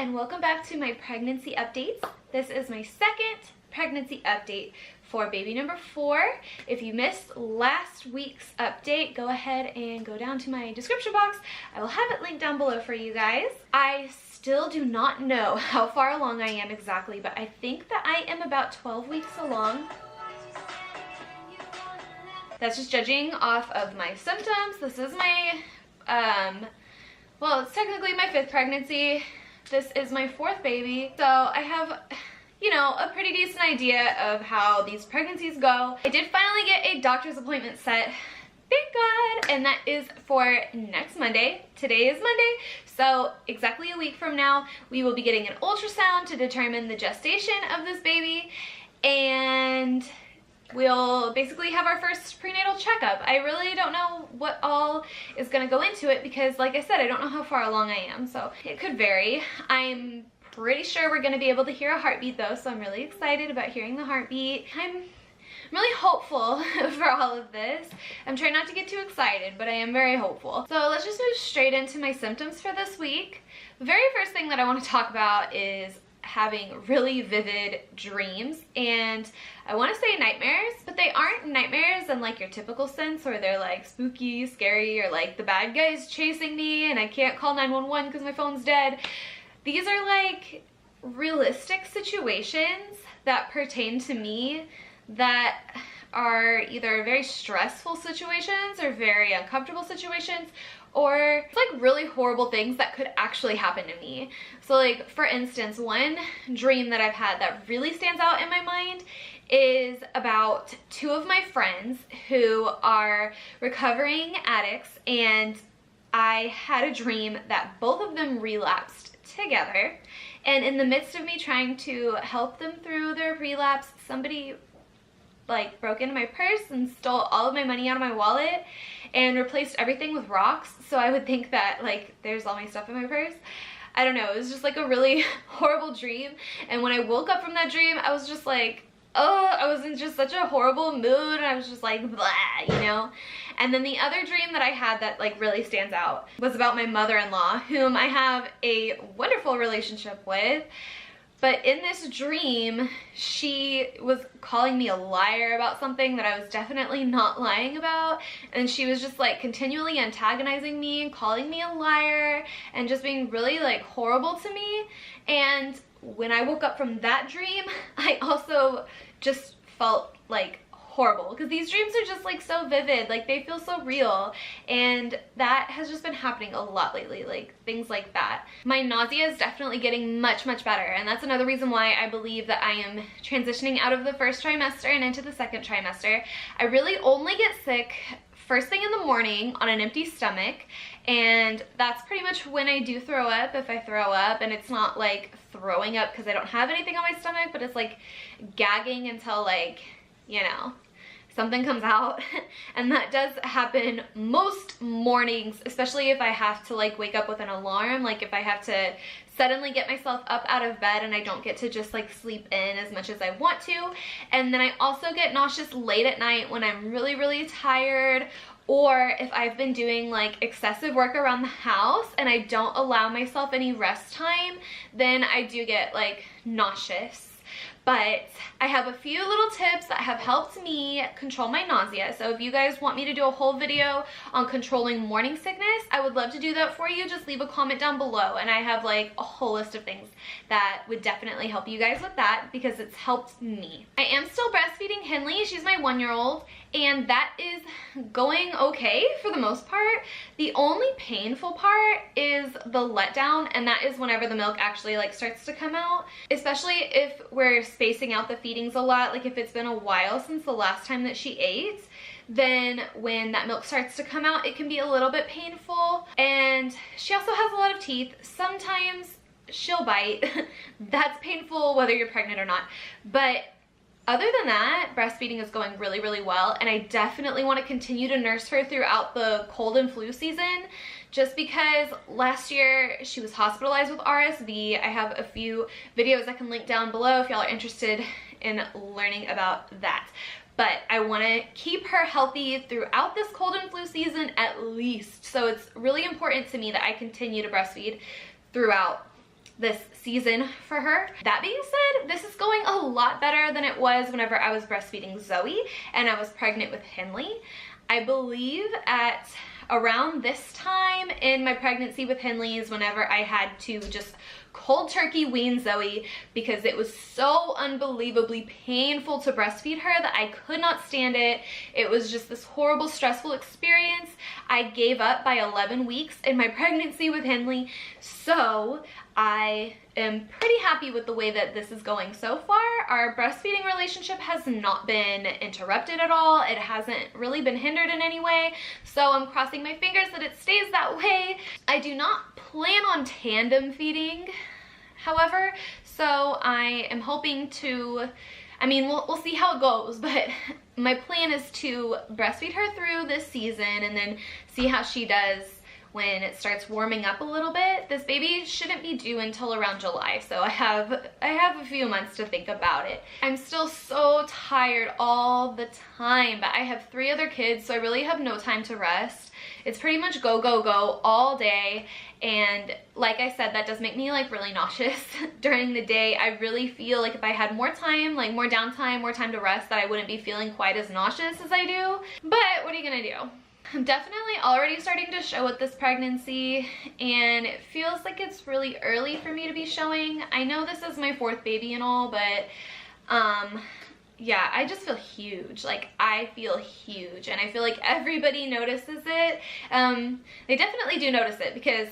and welcome back to my pregnancy updates. This is my second pregnancy update for baby number 4. If you missed last week's update, go ahead and go down to my description box. I will have it linked down below for you guys. I still do not know how far along I am exactly, but I think that I am about 12 weeks along. That's just judging off of my symptoms. This is my, well, it's technically my 5th pregnancy. This is my 4th baby. So I have, you know, a pretty decent idea of how these pregnancies go. I did finally get a doctor's appointment set, thank God, and that is for next Monday. Today is Monday, so exactly a week from now, we will be getting an ultrasound to determine the gestation of this baby, and we'll basically have our first prenatal checkup. I really don't know what all is gonna go into it because, like I said, I don't know how far along I am, so it could vary. I'm pretty sure we're gonna be able to hear a heartbeat though, so I'm really excited about hearing the heartbeat. I'm really hopeful for all of this. I'm trying not to get too excited, but I am very hopeful. So let's just move straight into my symptoms for this week. The very first thing that I want to talk about is having really vivid dreams, and I want to say nightmares, but they aren't nightmares in like your typical sense where they're like spooky, scary, or like the bad guy's chasing me and I can't call 911 because my phone's dead. These are like realistic situations that pertain to me that are either very stressful situations or very uncomfortable situations, or it's like really horrible things that could actually happen to me. So like, for instance, one dream that I've had that really stands out in my mind is about 2 of my friends who are recovering addicts, and I had a dream that both of them relapsed together, and in the midst of me trying to help them through their relapse, somebody like broke into my purse and stole all of my money out of my wallet and replaced everything with rocks. So I would think that like there's all my stuff in my purse. I don't know, it was just like a really horrible dream, and when I woke up from that dream I was just like, oh, I was in just such a horrible mood, and I was just like blah, you know. And then the other dream that I had that like really stands out was about my mother-in-law, whom I have a wonderful relationship with. But in this dream, she was calling me a liar about something that I was definitely not lying about. And she was just like continually antagonizing me and calling me a liar and just being really like horrible to me. And when I woke up from that dream, I also just felt like horrible, because these dreams are just like so vivid, like they feel so real, and that has just been happening a lot lately, like things like that. My nausea is definitely getting much better, and that's another reason why I believe that I am transitioning out of the 1st trimester and into the 2nd trimester. I really only get sick first thing in the morning on an empty stomach, and that's pretty much when I do throw up, if I throw up, and it's not like throwing up because I don't have anything on my stomach, but it's like gagging until like, you know, something comes out. And that does happen most mornings, especially if I have to like wake up with an alarm, like if I have to suddenly get myself up out of bed and I don't get to just like sleep in as much as I want to. And then I also get nauseous late at night when I'm really tired, or if I've been doing like excessive work around the house and I don't allow myself any rest time, then I do get like nauseous. But I have a few little tips that have helped me control my nausea. So if you guys want me to do a whole video on controlling morning sickness, I would love to do that for you. Just leave a comment down below, and I have like a whole list of things that would definitely help you guys with that, because it's helped me. I am still breastfeeding Henley. She's my 1-year-old, and that is going okay for the most part. The only painful part is the letdown, and that is whenever the milk actually like starts to come out, especially if we're spacing out the feedings a lot. Like if it's been a while since the last time that she ate, then when that milk starts to come out, it can be a little bit painful. And she also has a lot of teeth. Sometimes she'll bite. That's painful whether you're pregnant or not. But other than that, breastfeeding is going really well, and I definitely want to continue to nurse her throughout the cold and flu season, just because last year she was hospitalized with RSV. I have a few videos I can link down below if y'all are interested in learning about that. But I want to keep her healthy throughout this cold and flu season at least. So it's really important to me that I continue to breastfeed throughout this season for her. That being said, this is going a lot better than it was whenever I was breastfeeding Zoe and I was pregnant with Henley. I believe at around this time in my pregnancy with Henley is whenever I had to just cold turkey wean Zoe because it was so unbelievably painful to breastfeed her that I could not stand it. It was just this horrible, stressful experience. I gave up by 11 weeks in my pregnancy with Henley, so I am pretty happy with the way that this is going so far. Our breastfeeding relationship has not been interrupted at all. It hasn't really been hindered in any way, so I'm crossing my fingers that it stays that way. I do not plan on tandem feeding, however, so I am hoping to, I mean, we'll see how it goes, but my plan is to breastfeed her through this season and then see how she does when it starts warming up a little bit. This baby shouldn't be due until around July, so I have a few months to think about it. I'm still so tired all the time, but I have 3 other kids, so I really have no time to rest. It's pretty much go, go, go all day, and like I said, that does make me like really nauseous during the day. I really feel like if I had more time, like more downtime, more time to rest, that I wouldn't be feeling quite as nauseous as I do. But what are you gonna do? I'm definitely already starting to show with this pregnancy, and it feels like it's really early for me to be showing. I know this is my 4th baby and all, but yeah, I just feel huge. Like, I feel huge, and I feel like everybody notices it. They definitely do notice it because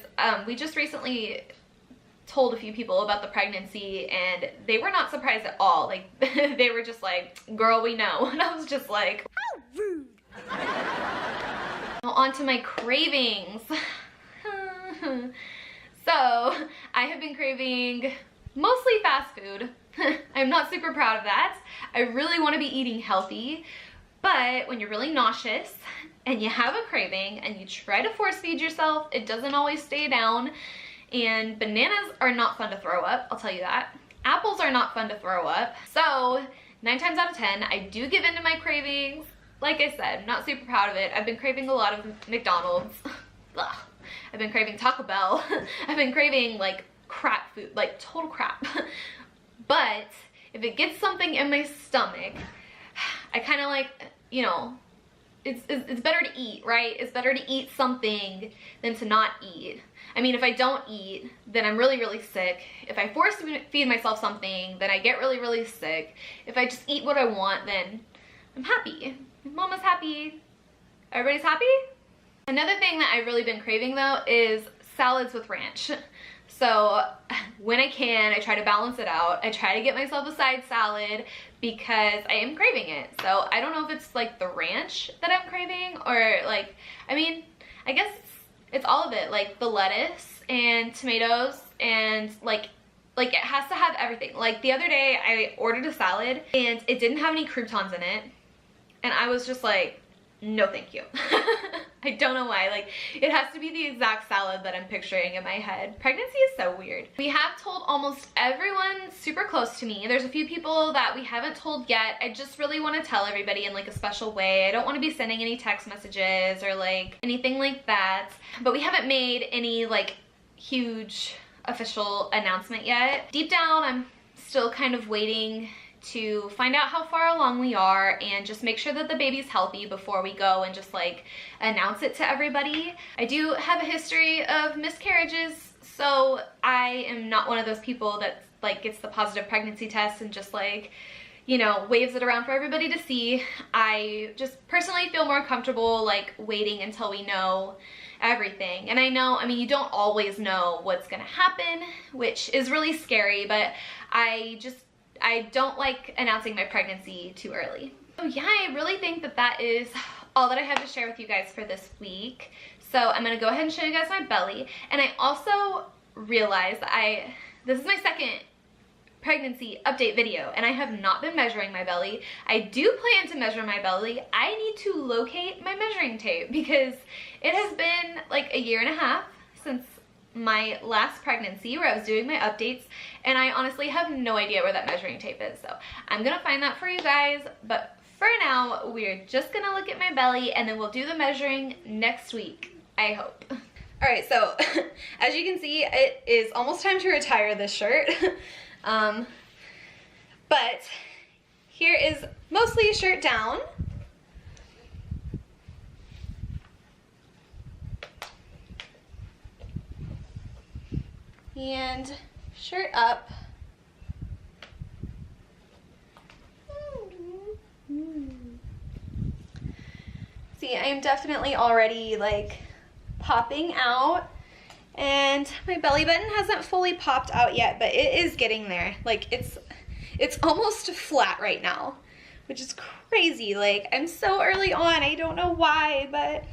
we just recently told a few people about the pregnancy and they were not surprised at all. Like, they were just like, girl, we know. And I was just like, how rude. Now on to my cravings. So I have been craving mostly fast food. I'm not super proud of that. I really want to be eating healthy, but when you're really nauseous and you have a craving and you try to force feed yourself, it doesn't always stay down. And bananas are not fun to throw up, I'll tell you that. Apples are not fun to throw up. So 9 times out of 10, I do give in to my cravings. Like I said, I'm not super proud of it. I've been craving a lot of McDonald's. Ugh. I've been craving Taco Bell. I've been craving like crap food, like total crap. But if it gets something in my stomach, I kind of like, you know, it's better to eat, right? It's better to eat something than to not eat. I mean, if I don't eat, then I'm really, really sick. If I force feed myself something, then I get really, really sick. If I just eat what I want, then I'm happy. Mama's happy. Everybody's happy? Another thing that I've really been craving though is salads with ranch. So when I can, I try to balance it out. I try to get myself a side salad because I am craving it. So I don't know if it's like the ranch that I'm craving or like, I mean, I guess it's all of it. Like the lettuce and tomatoes and like it has to have everything. Like the other day I ordered a salad and it didn't have any croutons in it. And I was just like, no thank you. I don't know why. Like, it has to be the exact salad that I'm picturing in my head. Pregnancy is so weird. We have told almost everyone super close to me. There's a few people that we haven't told yet. I just really want to tell everybody in like a special way. I don't want to be sending any text messages or like anything like that. But we haven't made any like huge official announcement yet. Deep down, I'm still kind of waiting to find out how far along we are and just make sure that the baby's healthy before we go and just like announce it to everybody. I do have a history of miscarriages, so I am not one of those people that like gets the positive pregnancy test and just like, you know, waves it around for everybody to see. I just personally feel more comfortable like waiting until we know everything. And I know, I mean, you don't always know what's gonna happen, which is really scary, but I don't like announcing my pregnancy too early. So yeah, I really think that that is all that I have to share with you guys for this week. So I'm gonna go ahead and show you guys my belly. And I also realized that this is my 2nd pregnancy update video and I have not been measuring my belly. I do plan to measure my belly. I need to locate my measuring tape because it has been like a 1.5 years since my last pregnancy where I was doing my updates, and I honestly have no idea where that measuring tape is. So I'm gonna find that for you guys, but for now we're just gonna look at my belly and then we'll do the measuring next week, I hope. All right, so as you can see, it is almost time to retire this shirt. But here is mostly a shirt down. And shirt up. See, I am definitely already like popping out, and my belly button hasn't fully popped out yet, but it is getting there. Like it's almost flat right now, which is crazy. Like I'm so early on, I don't know why, but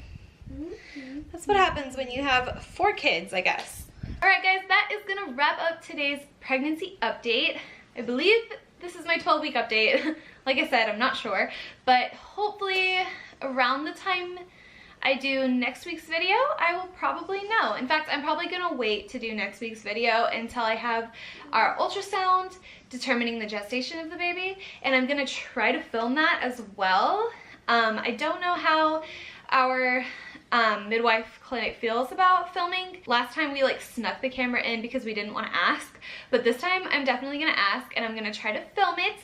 that's what happens when you have 4 kids, I guess. All right guys, that is gonna wrap up today's pregnancy update. I believe this is my 12-week update. Like I said, I'm not sure, but hopefully around the time I do next week's video, I will probably know. In fact, I'm probably gonna wait to do next week's video until I have our ultrasound determining the gestation of the baby, and I'm gonna try to film that as well. I don't know how our midwife clinic feels about filming. Last time we like snuck the camera in because we didn't want to ask, but this time I'm definitely gonna ask, and I'm gonna try to film it.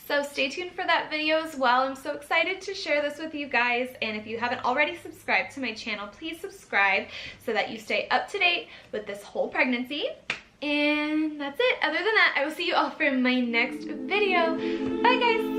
So stay tuned for that video as well. I'm so excited to share this with you guys, and if you haven't already subscribed to my channel, please subscribe so that you stay up to date with this whole pregnancy. And that's it. Other than that, I will see you all for my next video. Bye guys.